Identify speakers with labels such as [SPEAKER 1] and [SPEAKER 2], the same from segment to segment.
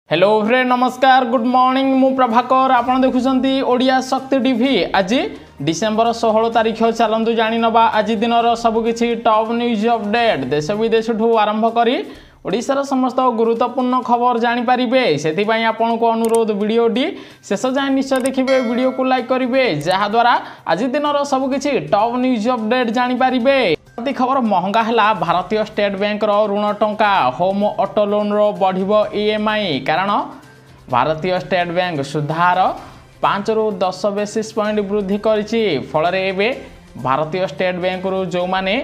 [SPEAKER 1] Hello friend नमस्कार good morning मु प्रभाकर आपण देखुछंती ओडिया शक्ति टीवी। आज डिसेंबर 16 तारिख चलतु जानी नबा आज दिन सबकि टॉप न्यूज अपडेट देश विदेश ठू आरंभ करी ओडिशार समस्त गुरुत्वपूर्ण खबर जानीपारे से आपन को अनुरोध वीडियोटी शेष जाए निश्चय देखिए वीडियो को लाइक करेंगे जहाद्वारा आज दिन सबकि टॉप न्यूज अपडेट जानीपारे। खबर महंगा है भारतीय स्टेट बैंक ऋण टंका होम ऑटो लोन रो बढ़िबो ईएमआई कारण भारतीय स्टेट बैंक सुधार 5 रु 10 बेसिस पॉइंट वृद्धि करिछि। फल एबे भारतीय स्टेट बैंक रु जो माने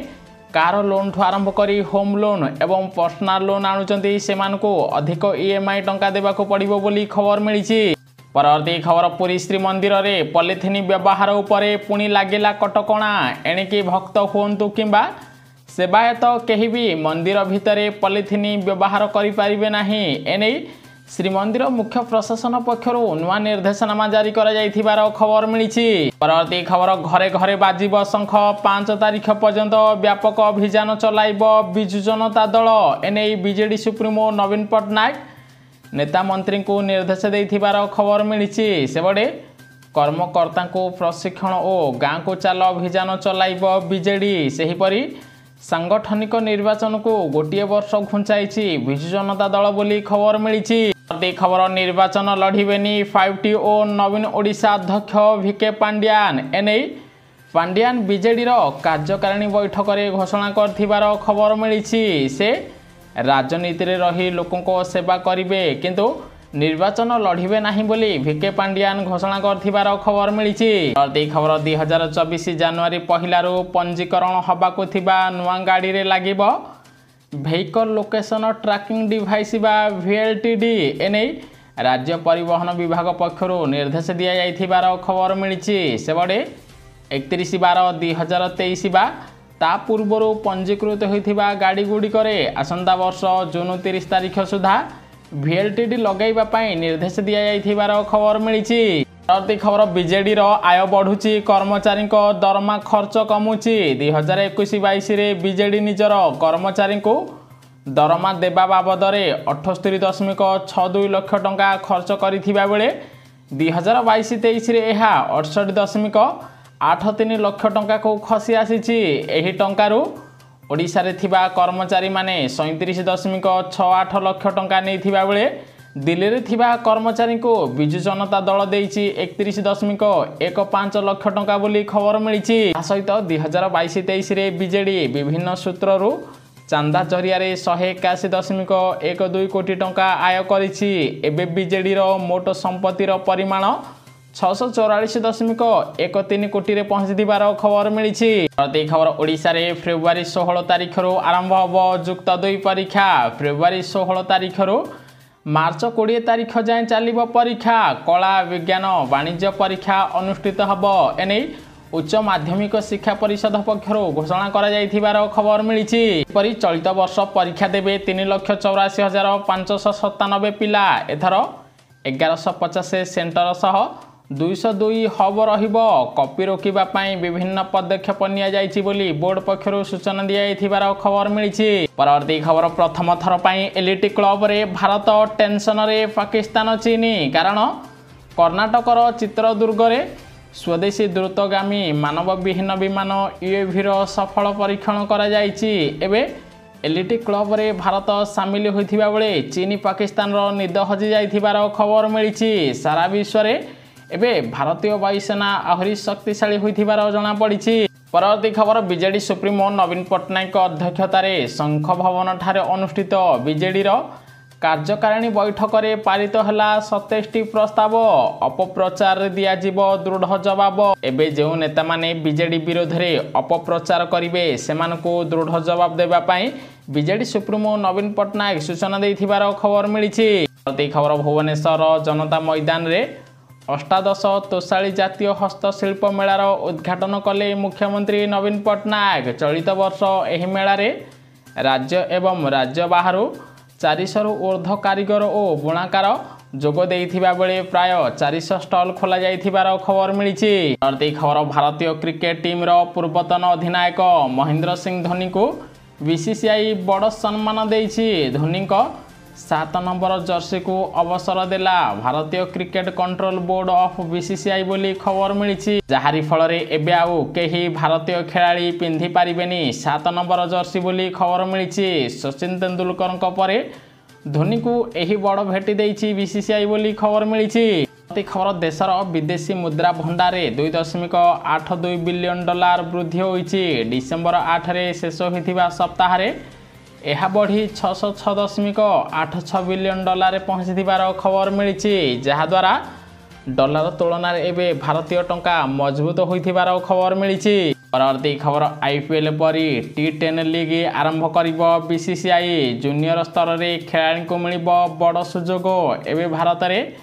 [SPEAKER 1] कार लोन ठू आरंभ करी होम लोन एवं पर्सनल लोन आणुचंती सेमानकु अधिक ईएमआई टंका देबाको पड़िबो बोली खबर मिलिछि। परवर्ती खबर पुरी श्रीमंदिर रे पॉलिथिन व्यवहार उपरे पुणी लागेला कटकणा एणिकी भक्त हुंतु किंबा सेवायत केही भी मंदिर भितरे पॉलिथिन व्यवहार करि पारिबे नाही एने श्रीमंदिर मुख्य प्रशासन पक्षर नुआ निर्देशनामा जारी करा जाइथिबार खबर मिलिछि। परवर्ती खबर घरे घरे बाजिब शंख 5 तारिख पर्यंत व्यापक अभियान चलाइब बिजु जनता दल एने बीजेडी सुप्रीमो नवीन पटनायक नेता मंत्री को निर्देश देथिबार खबर मिलिछि। सेबडे कर्मकर्ता को प्रशिक्षण और गाँव को चाल अभियान चलाइब बीजेडी सेहीपरि सांगठनिक निर्वाचन को गोटे वर्ष घुंचाई बिजु जनता दल बोली खबर मिलिछि। खबर निर्वाचन लढ़िबेनी 5T ओ नवीन ओडिशा अध्यक्ष वीके पांड्यान एने पांड्यान बीजेडी रो कार्यकारिणी बैठक रे घोषणा करथिबार खबर मिलिछि। से राजनीति रे रही लोकों को सेवा करिवे किंतु निर्वाचन लढ़िबे नाही बोली वीके पांड्यान घोषणा करथिबार खबर मिलिछि। खबर 2024 जनवरी पहिला रु पंजीकरण हबाको थिबा नुआ गाड़ी रे लागिबो व्हीकल लोकेशन ट्रैकिंग डिवाइस बा VLTD एने राज्य परिवहन विभाग पक्षरु निर्देश दिया जाइथिबार खबर मिलिछि। सेबडे 31/12/2023 बा ता पूर्वरु पंजीकृत होइथिबा गाड़ी गुड़िकरे आसंता वर्ष जून 30 तारिख सुधा VLTD लगाइबा पई निर्देश दिया जाइथिबार खबर मिलिछि। परवर्ती खबर बीजेडी रो आय बढ़ुची कर्मचारी को दरमा खर्च कमुची 2021-22 रे बीजेडी निजर कर्मचारी को दरमा देबा बाबद रे 78.62 लाख टंका खर्च करिथिबा बेले 2022-23 रे एहा 68.83 लाख टंका को खसी आसीची। एही टंकारु ओडिशा रे थिबा कर्मचारी माने 37.68 लाख टंका नेथिबा बेले दिल्ली रे थिबा कर्मचारी को बिजु जनता दल देइची 31.15 लाख टंका बोली खबर मिलिछि। सहित 2022-23 रे बीजेडी विभिन्न सूत्ररु चांदा जरिया रे 181.12 कोटी टंका आय करिछि। एबे बीजेडी रो मोट संपत्ति रो परिमाण 644.13 कोटी रे पहुंचदिबार खबर मिलिछि। प्रति खबर ओडिशा रे फेब्रुआरी 16 तारिख रु आरंभ हबो जुक्त 2 परीक्षा। फेब्रुआरी 16 तारिख रु मार्च 20 तारिख जाए चलिबो परीक्षा। कला विज्ञान वाणिज्य परीक्षा अनुष्ठित हबो एने उच्च माध्यमिक शिक्षा परिषद पक्षर घोषणा करा जाइथिबार खबर मिलिछि। परि चलित वर्ष परीक्षा देबे 3,84,597 पिला एथर 1150 सेंटर सह 202 हब रहिबो। कॉपी रोकिबा पई विभिन्न पदक्षेप निया जाइछि बोली बोर्ड पक्षरु सूचना दिया जाइथिबार खबर मिलिछि। परवर्ती खबर प्रथम थर पई एलईटी क्लब रे भारत टेंशन रे पाकिस्तान चीनी कारण कर्णाटक रो चित्रदुर्ग रे स्वदेशी द्रुतगामी मानव विहीन विमान UAV रो सफल परीक्षण करा जाइछि। एबे एलईटी क्लब रे भारत शामिल होइथिबा बेले चीनी पाकिस्तान रो निद हजि जाइथिबार खबर मिलिछि। सारा विश्व रे एबे भारतीय वायुसेना आहरी शक्तिशाली होइथिबार जणा पड़िछि। परवर्ती खबर बीजेडी सुप्रीमो नवीन पटनायक अध्यक्षतार शंख भवन ठारे अनुष्ठित बीजेडी रो कार्यकारिणी बैठक रे पारित हला 27टी प्रस्ताव अपप्रचार दिया जीवो दृढ़ जवाब। एबे जो नेता माने बीजेडी विरोध रे अपप्रचार करिवे सेमानको दृढ़ जवाब देबा पई बीजेडी सुप्रीमो नवीन पटनायक सूचना देथिबार खबर मिलिछि। परवर्ती खबर भुवनेश्वर जनता मैदान रे अष्टादश तोषाली जातीय हस्तशिल्प मेलार उद्घाटन कले मुख्यमंत्री नवीन पटनायक। चलित वर्ष एही मेला रे राज्य एवं राज्य बाहर 400 रु ऊर्ध्व कारीगर और बुणाकार जोग देइथिबा बेले प्राय 400 स्टल खोला जाइथिबार खबर मिलिछि। परवर्ती खबर भारतीय क्रिकेट टीम रो पूर्वतन अधिनायक महेंद्र सिंह धोनी को बीसीसीआई बड़ सम्मान देइछि। धोनी को 7 नंबर जर्सी को अवसर देला भारतीय cricket control board of BCCI बोली खबर मिली, जहारी फल एबे आउ केही भारतीय खिलाड़ी पिंधि पारिबेनी 7 नंबर जर्सी बोली खबर मिली। सचिन तेंदुलकर परे धोनी को यही बड़ भेटी देइछि बीसीसीआई बोली खबर मिली। खबर देशर विदेशी मुद्रा भंडार 2.82 बिलियन डॉलर वृद्धि होइछि। डिसेंबर 8 रे शेष होइथिबा सप्ताह रे यह बढ़ी 606.86 बिलियन डॉलर पहुंचीथिबार खबर मिली, जहाद्वारा डॉलर तुलन में भारतीय टंका मजबूत होइथिबार खबर मिली। परवर्ती खबर आईपीएल परी T10 लीग आरंभ करिब बीसीसीआई। जूनियर स्तर रे खेलाड़ी को मिलिब बड़ सुजोग। एवं भारत में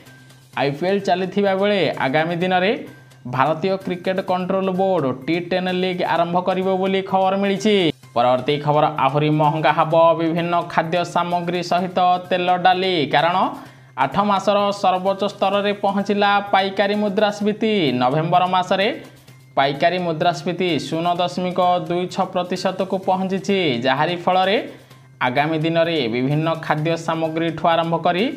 [SPEAKER 1] आईपीएल चलता बेले आगामी दिन में भारतीय cricket control board T10 league आरंभ करिब बोली खबर मिली। परवर्ती खबर आहरी महंगा हब विभिन्न खाद्य सामग्री सहित तेल डाली, कारण 8 मासर सर्वोच्च स्तर में पहुँचला पाइकारी मुद्रास्फीति। नवेम्बर मासरे पाइकारी मुद्रास्फीति 0.26% को पहुँची, जहारी फल आगामी दिन में विभिन्न खाद्य सामग्री ठू आरंभ करी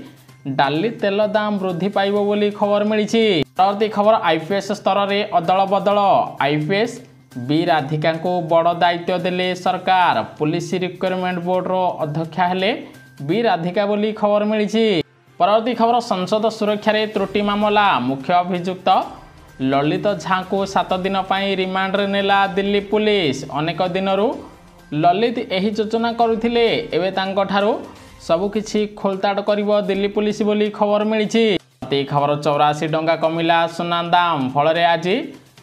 [SPEAKER 1] डाली तेल दाम वृद्धि पाइब बोली खबर मिली। परवर्ती खबर आईपीएस स्तर में अदल बदल। आईपीएस बी राधिका को बड़ दायित्व देले सरकार। पुलिस रिक्रुटमेंट बोर्ड रो अध्यक्षा हेले बी राधिका बोली खबर मिली। परवर्ती खबर संसद सुरक्षा रे त्रुटि मामला। मुख्य अभियुक्त ललित झा को 7 दिन पर रिमांड रे नेला दिल्ली पुलिस। अनेक दिनरू ललित यही योजना करुथिले, एबे तांको ठारू सबुकिछि खोलताड़ करिब दिल्ली पुलिस बोली खबर मिली। खबर 84 टंका कमिला सुना दाम। फल आज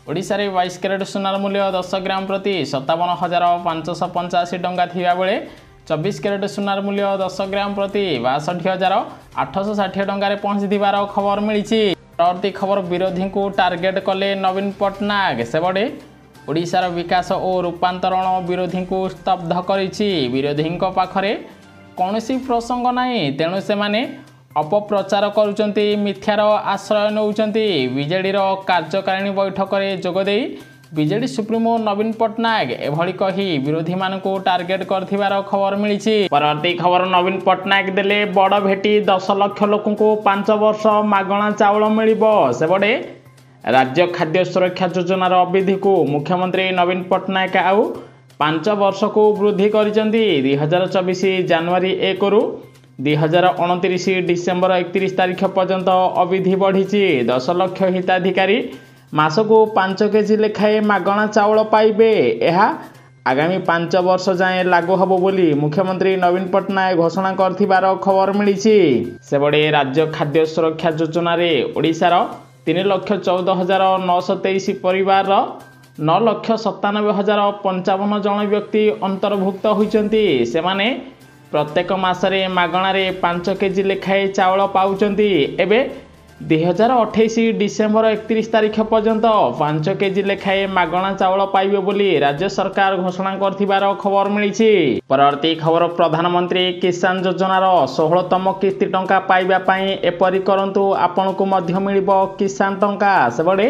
[SPEAKER 1] ओडिशा रे 22 कैरेट सुनार मूल्य 10 ग्राम प्रति 57,585 टंका थिबा बेले 24 कैरेट सुनार मूल्य 10 ग्राम प्रति 62,860 टंका पहुंचीथिबार खबर मिली। परवर्ती खबर विरोधी को टार्गेट कले नवीन पट्टनायक। सेबड़े ओडिशार विकास और रूपांतरण विरोधी को स्तब्ध करिछि। विरोधी पाखरे कौनसी प्रसंग नहीं, तेणु से माने अपप्रचार करुचंती, मिथ्यार आश्रय नौचंती। बीजेडी कार्यकारिणी बैठक में जोगदे बीजेडी सुप्रीमो नवीन पट्टनायक एभली कही विरोधी मानू टार्गेट कर खबर मिली। परवर्ती खबर नवीन पट्टनायक देले बड़ भेटी 10 लाख लोक 5 वर्ष मागणा चाउल मिलिबो। सेबड़े राज्य खाद्य सुरक्षा योजनार अवधि को मुख्यमंत्री नवीन पट्टनायक आउ 5 वर्ष को वृद्धि करिसेंती। 2024 जनवरी 1 रु 2029 डिसेम्बर 31 तारीख पर्यंत अवधि बढ़ी। 10 लाख हिताधिकारी मासको 5 केजी लेखाए मागणा चाउल पाइबे। यह आगामी 5 वर्ष जाए लागू हब बोली मुख्यमंत्री नवीन पट्टनायक घोषणा करथिबार खबर मिली। सेबड़े राज्य खाद्य सुरक्षा योजना रे ओडिशार 3,14,923 परिवार 9,97,055 जन व्यक्ति अंतर्भुक्त होइचंती। सेमाने प्रत्येक मासरे मागणारे 5 केजी लेखाए चाउल पाउचंती। एबे 2028 डिसेम्बर 31 तारीख पर्यंत 5 केजी लेखाए मागणा चाउल पाइबे बोली राज्य सरकार घोषणा करथिबार खबर मिली। परवर्ती खबर प्रधानमंत्री किसान योजनार 16तम किस्ती टंका पाइबा पई एपरि करंतु आपनको मध्य मिलिबो किसान टंका। सेबड़े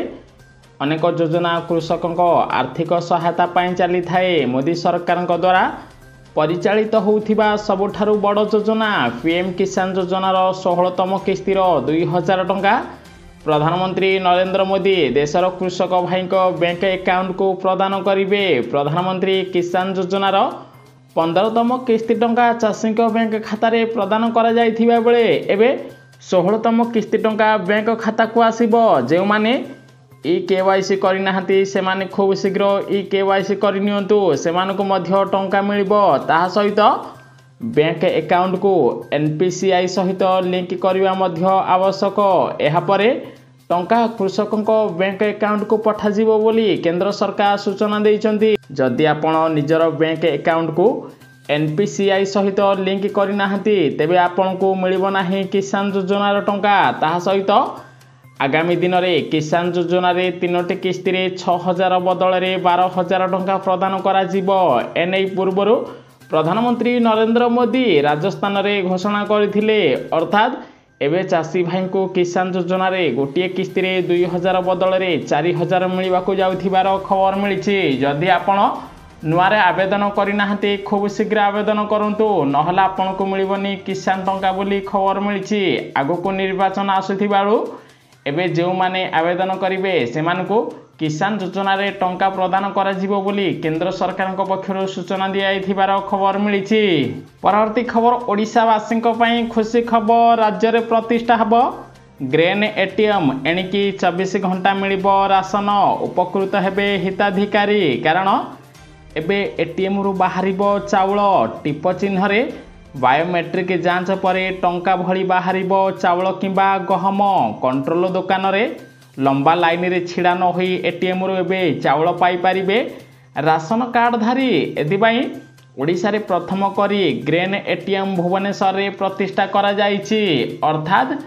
[SPEAKER 1] अनेक योजना कृषकों आर्थिक सहायता पई चली थाए। मोदी सरकार द्वारा परिचालित होउथिबा सबुठारु बड़ योजना पीएम किसान योजनार 16तम किस्तीर 2000 टंका प्रधानमंत्री नरेंद्र मोदी देशर कृषक भाई बैंक अकाउंट को प्रदान करिवे। प्रधानमंत्री किसान योजनार 15तम किस्ती टंका चाषी बैंक खाता रे प्रदान करा जाइथिबा बेले एबे 16तम किस्ती टंका बैंक खाता को आसीबो। जे माने केवाईसी करनाहांती सेमाने खूब शीघ्र केवाईसी करनियंतु, सेमानकु मध्य टंका मिलिबो। ताहा सहित बैंक अकाउंट को एनपीसीआई सहित लिंक करबा मध्य आवश्यक। एहा परे टंका कृषकों बैंक अकाउंट को पठाजिबो बोली केंद्र सरकार सूचना दैछंती। जदि आपण निजर बैंक अकाउंट को एनपीसीआई सहित लिंक करनाहांती तेबे आपनको मिलिबो नाही किसान योजनार टंका। ताहा सहित आगामी दिन में किसान योजना रे 3टी किस्ती रे 6,000 बदल में 12,000 टंका प्रदान करा जिवो। एने पूर्व प्रधानमंत्री नरेंद्र मोदी राजस्थान रे घोषणा करथिले। अर्थात एबे चाषी भाई को किसान योजना रे गोटे किस्ती रे 2,000 बदल में 4,000 मिलवाक जाउथिबार खबर मिली। जदि आपण नुआरे आवेदन करना खूब शीघ्र आवेदन करंतु नहला आपनको मिलबनी किसान टंका बोली खबर मिली। आगको निर्वाचन आसुथिबारु एबे जो माने आवेदन करिवे सेमानकु किसान योजना रे टंका प्रदान करा जिवो बोली केंद्र सरकार पक्षर सूचना दिया खबर मिली। परवर्ती खबर ओडिशावासी खुशी खबर राज्य में प्रतिष्ठा हब ग्रेन एटीएम एणिकी 24 घंटा मिलिबो राशन उपकृत हेबे हिताधिकारी कारण एबे एटीएम रु बाहरिबो चाउल टिप चिन्ह रे बायोमेट्रिक जांच परे टंका भली बाहरिबो चाउल किंबा गहम कंट्रोल दुकान रे लंबा लाइन रे छिड़ा न होई एटीएम रु एबे चाउल पाई परिबे राशन कार्डधारी एदिबाई ओडिशा रे प्रथम करी ग्रेन एटीएम भुवनेश्वर रे प्रतिष्ठा करा जाईछि। अर्थात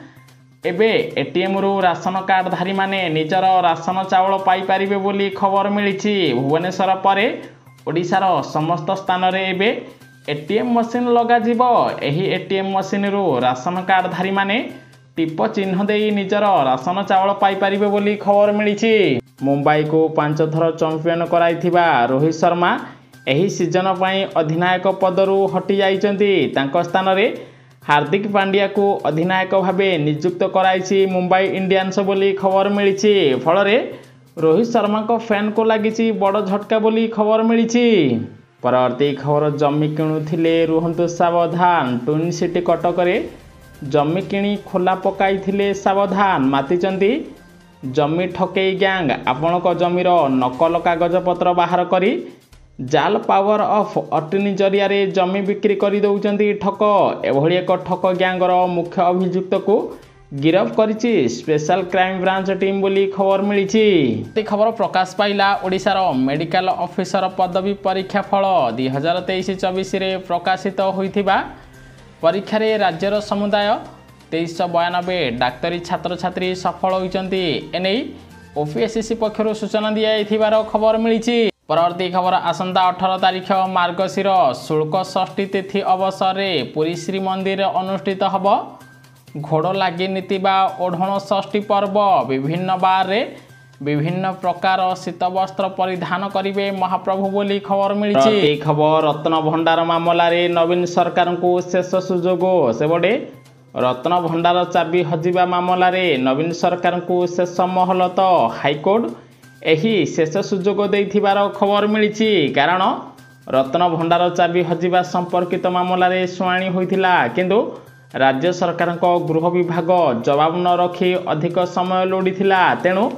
[SPEAKER 1] एबे एटीएम रु राशन कार्डधारी माने निजर राशन चाउल पाई परिबे बोली खबर मिलिछि। भुवनेश्वर परे ओडिशार समस्त स्थान रे एबे एटीएम मशीन लगा जिवो। एही एटीएम मशीन रु राशन कार्डधारी माने टिप चिन्ह देई निजर राशन चाउल पाई परिबे बोली खबर मिलिछि। मुंबई को 5 थर चैंपियन कराइथिबा रोहित शर्मा एही सीजन पई अधिनायक पदरु हटि जाइचंती। तांको स्थान रे हार्दिक पांड्या को अधिनायक भावे नियुक्त कराइछि मुंबई इंडियंस बोली खबर मिलिछि। फल रे रोहित शर्मा को फैन को लगी बड़ झटका बोली खबर मिली। परवर्ती खबर जमी किणुथिले रुहंतु सावधान ट्विन सिटी कटक रे जमी किणी खोला पकाई सावधान मातिचंती जमी ठकेई गैंग आपणक जमीर नकल कागज पत्र बाहर करी जाल पावर ऑफ अटर्नी जरिया रे जमी बिक्री कर दौरान ठक एभली एक ठक गैंगर मुख्य अभियुक्त को गिरफ करिछि स्पेशल क्राइम ब्रांच टीम बोली खबर मिली। खबर प्रकाश पाइला ओडिशार मेडिकल ऑफिसर पदवी परीक्षा फल 2023-24 रे प्रकाशित होइथिबा परीक्षा रे राज्यर समुदाय 2392 डाक्तरी छात्र छात्री सफल होइचंती। एने ओपीएससी पक्षर सूचना दिया खबर मिली। परवर्ती खबर आसंता 18 तारिख मार्गशीर शुल्क षष्ठी तिथि अवसर में पुरी श्रीमंदिर अनुष्ठित हब घोड़ लगी नीतिबा ओढ़ण षष्ठी पर्व विभिन्न बार रे विभिन्न प्रकार शीत वस्त्र परिधान करिवे महाप्रभु बोली खबर मिली। खबर रत्न भंडार मामला रे नवीन सरकार को शेष सुजोग सेबडे रत्न भंडार चाबी हजिबा मामला रे नवीन सरकार को शेष महलत हाईकोर्ट एही शेष सुजोग देथिबार खबर मिली। कारण रत्न भंडार चाबी हजिबा संपर्कित मामला रे शुणाणी होइथिला किंतु राज्य सरकार गृह विभाग जवाब न रखी अधिक समय लोड़ीथिला तेणु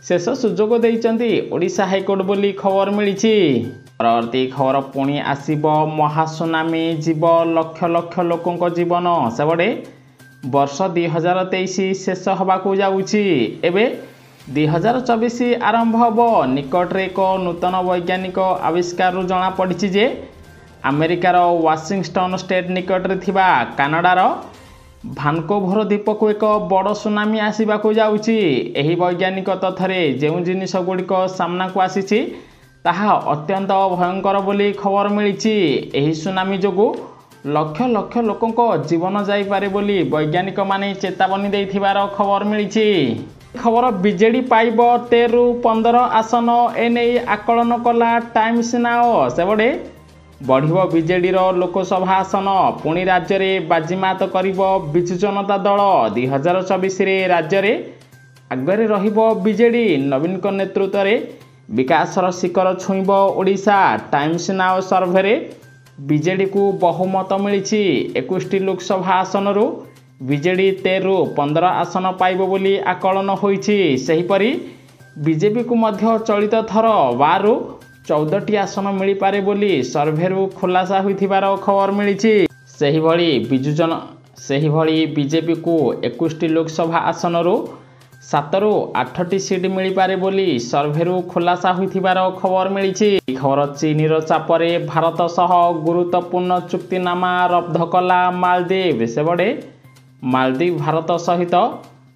[SPEAKER 1] शेष सुजोग देइचंती ओडिशा हाईकोर्ट बोली खबर मिली। परवर्ती खबर पुणी आसीब महासुनामी जीव लक्ष लक्ष लोकों जीवन सेबडे वर्ष 2023 शेष हबाकू जाउछि एबे 2024 आरंभ हब निकटरे एक नूतन वैज्ञानिक आविष्कार जना पड़ी जे अमेरिकार वाशिंगटन स्टेट निकटरे थिबा कनाडार भानकोभर द्वीप को एक बड़ सुनामी आसवाक जाउछि। एही वैज्ञानिक तथ्य जो जिनिस गुड़िक सामना को आसी ताहा अत्यंत भयंकर बोली खबर मिली। एही सुनामी जोगु लक्ष लक्ष लोकों जीवन जाइपारे बोली वैज्ञानिक माने चेतावनी देथिबार खबर मिली। खबर बीजेडी पाइब 13 ରୁ 15 आसन एने आकलन कला टाइम्स नाओ सेबडे बढ़िबो बीजेडीर लोकसभा आसन पुणी राज्य में बाजीमात करिबो बिजु जनता दल 2024 रे राज्य में आगरे रहिबो बीजेडी नवीन को नेतृत्व रे विकासर शिखर छुईबो ओडिशा। टाइम्स नाओ सर्वे रे बीजेडी को बहुमत मिली। 21 लोकसभा आसन रु बीजेडी 13 ରୁ 15 आसन पाइबो बोली आकलन होईछि। सेहिपरि बीजेपी को मध्य चलित थर 12 ରୁ 14टी आसन मिल पारे बोली सर्भेरु खुलासा होइथिबार खबर मिली। सेहिभଳି बीजेपी को 21टी लोकसभा आसन रु 7 ରୁ 8टी सीट मिल पारे बोली सर्भेरु खुलासा होइथिबार खबर मिली। खबर चीनर चापरे भारत सह गुरुत्वपूर्ण चुक्तिनामा रद्द कला मालदीव सेबडे मालदीव भारत सहित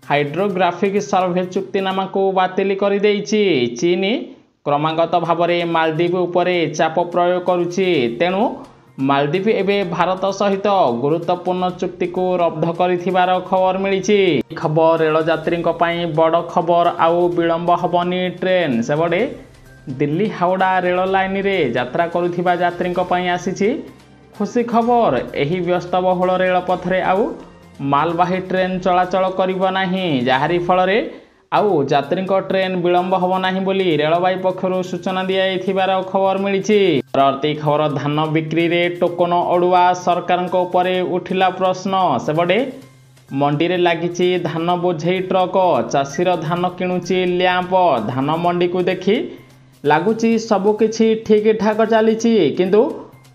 [SPEAKER 1] हाइड्रोग्राफिक सर्वे चुक्तिनामा को बातिल कर देइछि। चीन क्रमागत भाव में मालदीव उपरे चाप प्रयोग करुछि तेणु मालदीव एबे भारत सहित गुरुत्वपूर्ण चुक्ति को रद्द करिथिबार खबर मिली। खबर रेल यात्री बड़ खबर आउ विलंब हबनी ट्रेन सेबडे दिल्ली हावड़ा रेल लाइन रे यात्रा करुथिबा यात्रींक पई आसीछि खुशी खबर। एही व्यस्तबहुल रेलपथ रे आउ मालवाही ट्रेन चलाचल करिबो नाही, जाहारी फल रे आउ यात्रींक ट्रेन विलंब होबो नाही बोली रेलवाई पक्षरु सूचना दियाइथिबार खबर मिलिछि। परवर्ती खबर धान बिक्री रे टोकन अडुआ सरकारक उपरे उठिला प्रश्न। सेबडे मंडी रे लागिछि धान बोझेई ट्रक, चाषीर धान किणुछि ल्याम्प। धान मंडी को देखि लागुछि सबकिछि ठीक ठाक चलीछि, किंतु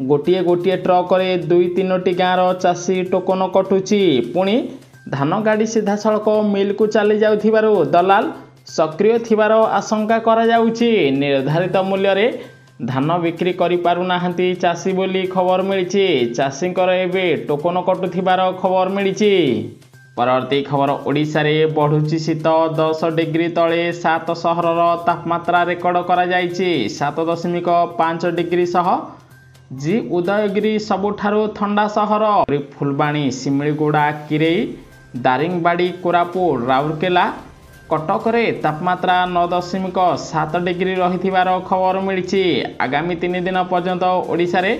[SPEAKER 1] गोटिए गोटिए ट्रक रे 2-3टी गाँवर चाषी टोकन कटुछि। पुणी धान गाड़ी सीधा सड़क मिल को चली जाउथिबारु दलाल सक्रिय थिबार आशंका करा जाउछि। निर्धारित मूल्य रे धान बिक्री करि पारु नाहंती चाषी बोली खबर मिलिछि। चाषींकर एबे टोकन कटुथिबार खबर मिलिछि। परवर्ती खबर ओडिशा रे बढ़ुछि शीत, 10 डिग्री तले 7 सहरर तापमात्रा रेकर्ड करा जाइछि। 7.5 डिग्री सह जी उदयगिरी सबुठारु ठंडा सहर। फुलबाणी, सिमिलीगुड़ा, किरेई, दारिंगबाड़ी, कोरापुट, राउरकेला, कटक रे तापमात्रा 9.7 डिग्री रहिथिबार खबर मिलिछि। आगामी 3 दिन पर्यंत ओडिशा रे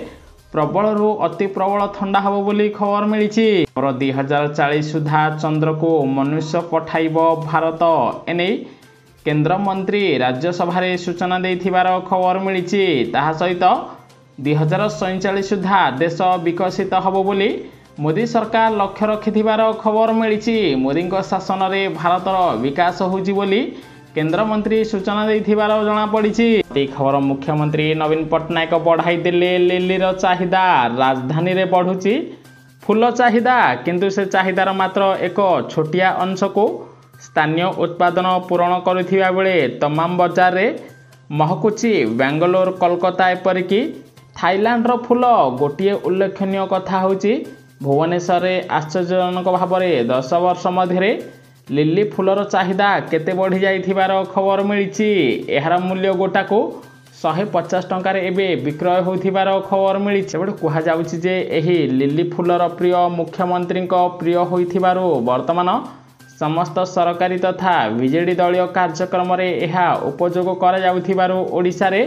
[SPEAKER 1] प्रबल रु अति प्रबल ठंडा हबो बोली खबर मिलिछि। 2040 सुधा चंद्र को मनुष्य पठाइब भारत, एने केंद्र मंत्री राज्यसभा रे सूचना देथिबार खबर मिलिछि। ताहा सहित 2047 सुधा देश विकसित हबो बोली मोदी सरकार लक्ष्य रखिथिबार खबर मिलिछि। मोदी शासन रे भारतर विकास होउछि बोली केंद्र मंत्री सूचना देथिबार जणा पड़िछि। ए खबर मुख्यमंत्री नवीन पट्टनायक बढ़ाई देले लिलीर चाहिदा। राजधानी रे बढ़ुछि फूल चाहिदा, किंतु से चाहिदार मात्र एक छोटिया अंश को स्थानीय उत्पादन पूरण करुथिबा बेले तमाम बाजार रे महकुछि बेंगलोर, कोलकाता एपरिकी थाईलैंड रो फूल। गोटिए उल्लेखनीय कथा होउछि भुवनेश्वर रे आश्चर्यजनक भाव में 10 वर्ष मध्य लिली फूलर चाहिदा केते बढ़ी जाइथिबार खबर मिलिछि। एहार मूल्य गोटा को 150 टंकार एबे विक्रय होथिबार खबर मिलिछि। एबे कुहा जाउछि जे एही लिली फूलर प्रिय मुख्यमंत्री प्रिय होइथिबारु वर्तमान समस्त सरकारी तथा बीजेडी दलीय कार्यक्रम रे एहा उपयोग करा जाउथिबारु ओडिसा रे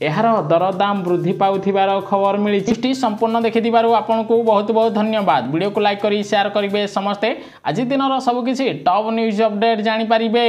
[SPEAKER 1] एहार दरदाम वृद्धि पाउथिबार खबर मिली। संपूर्ण देखिथिबारु आपनको बहुत बहुत धन्यवाद। वीडियो को लाइक करी शेयर करिवे समस्ते। आज दिन सबकिछि टॉप न्यूज अपडेट जानि पारिबे।